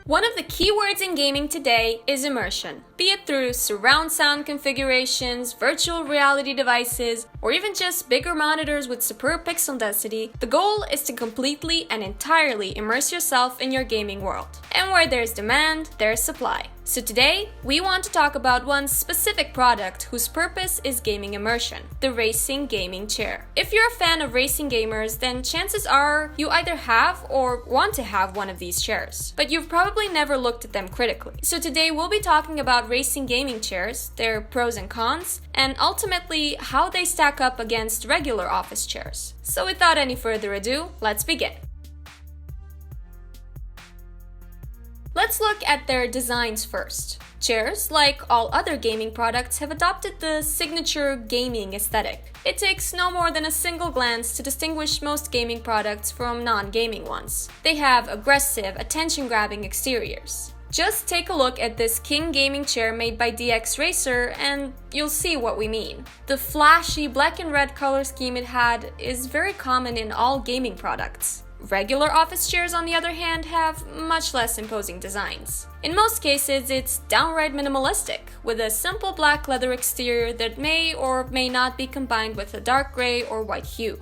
One of the key words in gaming today is immersion. Be it through surround sound configurations, virtual reality devices, or even just bigger monitors with superb pixel density, the goal is to completely and entirely immerse yourself in your gaming world. And where there's demand, there's supply. So today, we want to talk about one specific product whose purpose is gaming immersion, the racing gaming chair. If you're a fan of racing gamers, then chances are you either have or want to have one of these chairs, but you've probably never looked at them critically. So today we'll be talking about racing gaming chairs, their pros and cons, and ultimately how they stack up against regular office chairs. So without any further ado, let's begin. Let's look at their designs first. Chairs, like all other gaming products, have adopted the signature gaming aesthetic. It takes no more than a single glance to distinguish most gaming products from non-gaming ones. They have aggressive, attention-grabbing exteriors. Just take a look at this King gaming chair made by DX Racer and you'll see what we mean. The flashy black and red color scheme it had is very common in all gaming products. Regular office chairs, on the other hand, have much less imposing designs. In most cases, it's downright minimalistic, with a simple black leather exterior that may or may not be combined with a dark gray or white hue.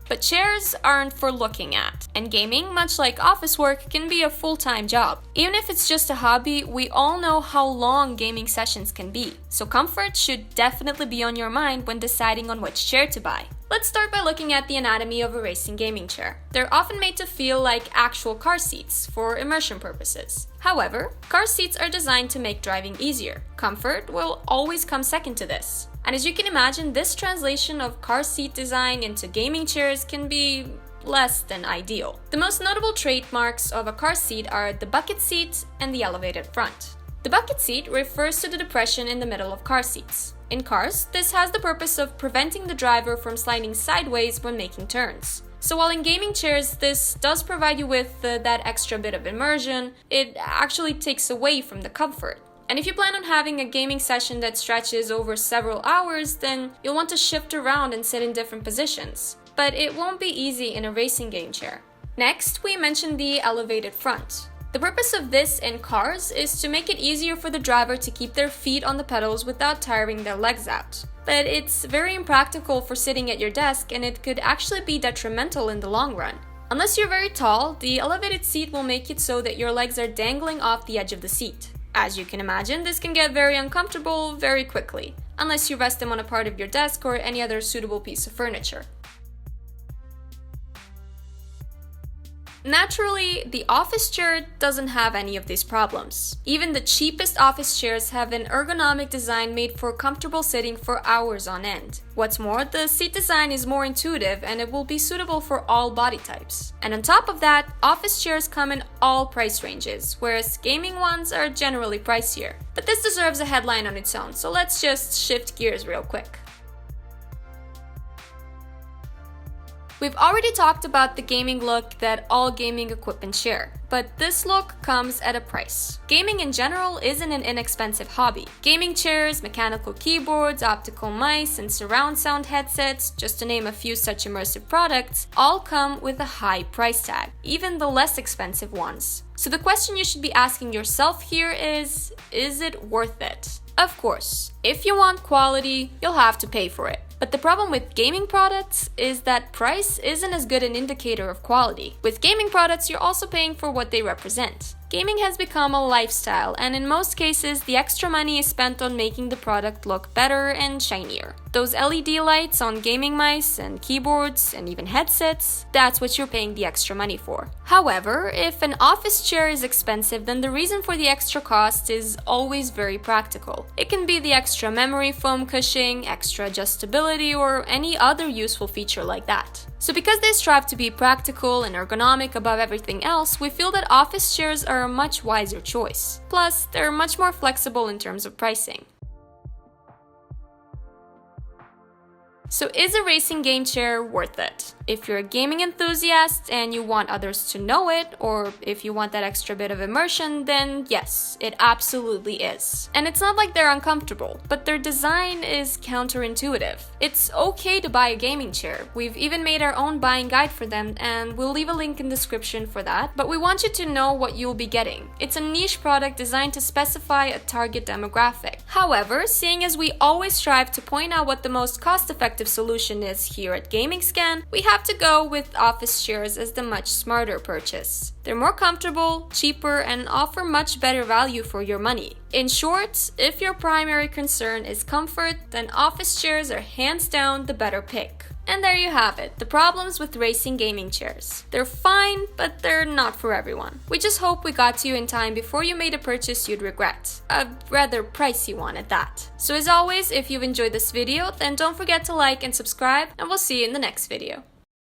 But chairs aren't for looking at, and gaming, much like office work, can be a full-time job. Even if it's just a hobby, we all know how long gaming sessions can be, so comfort should definitely be on your mind when deciding on which chair to buy. Let's start by looking at the anatomy of a racing gaming chair. They're often made to feel like actual car seats for immersion purposes. However, car seats are designed to make driving easier. Comfort will always come second to this. And as you can imagine, this translation of car seat design into gaming chairs can be less than ideal. The most notable trademarks of a car seat are the bucket seat and the elevated front. The bucket seat refers to the depression in the middle of car seats. In cars, this has the purpose of preventing the driver from sliding sideways when making turns. So while in gaming chairs this does provide you with that extra bit of immersion, it actually takes away from the comfort. And if you plan on having a gaming session that stretches over several hours, then you'll want to shift around and sit in different positions. But it won't be easy in a racing game chair. Next, we mentioned the elevated front. The purpose of this in cars is to make it easier for the driver to keep their feet on the pedals without tiring their legs out. But it's very impractical for sitting at your desk, and it could actually be detrimental in the long run. Unless you're very tall, the elevated seat will make it so that your legs are dangling off the edge of the seat. As you can imagine, this can get very uncomfortable very quickly, unless you rest them on a part of your desk or any other suitable piece of furniture. Naturally, the office chair doesn't have any of these problems. Even the cheapest office chairs have an ergonomic design made for comfortable sitting for hours on end. What's more, the seat design is more intuitive and it will be suitable for all body types. And on top of that, office chairs come in all price ranges, whereas gaming ones are generally pricier. But this deserves a headline on its own, so let's just shift gears real quick. We've already talked about the gaming look that all gaming equipment share, but this look comes at a price. Gaming in general isn't an inexpensive hobby. Gaming chairs, mechanical keyboards, optical mice, and surround sound headsets, just to name a few such immersive products, all come with a high price tag, even the less expensive ones. So the question you should be asking yourself here is it worth it? Of course, if you want quality, you'll have to pay for it. But the problem with gaming products is that price isn't as good an indicator of quality. With gaming products, you're also paying for what they represent. Gaming has become a lifestyle, and in most cases, the extra money is spent on making the product look better and shinier. Those LED lights on gaming mice and keyboards and even headsets, that's what you're paying the extra money for. However, if an office chair is expensive, then the reason for the extra cost is always very practical. It can be the extra memory foam cushion, extra adjustability, or any other useful feature like that. So because they strive to be practical and ergonomic above everything else, we feel that office chairs are a much wiser choice. Plus, they're much more flexible in terms of pricing. So is a racing game chair worth it? If you're a gaming enthusiast and you want others to know it, or if you want that extra bit of immersion, then yes, it absolutely is. And it's not like they're uncomfortable, but their design is counterintuitive. It's okay to buy a gaming chair. We've even made our own buying guide for them, and we'll leave a link in the description for that. But we want you to know what you'll be getting. It's a niche product designed to specify a target demographic. However, seeing as we always strive to point out what the most cost-effective solution is here at Gaming Scan, we have to go with office chairs as the much smarter purchase. They're more comfortable, cheaper, and offer much better value for your money. In short, if your primary concern is comfort, then office chairs are hands down the better pick. And there you have it, the problems with racing gaming chairs. They're fine, but they're not for everyone. We just hope we got to you in time before you made a purchase you'd regret. A rather pricey one at that. So as always, if you've enjoyed this video, then don't forget to like and subscribe, and we'll see you in the next video.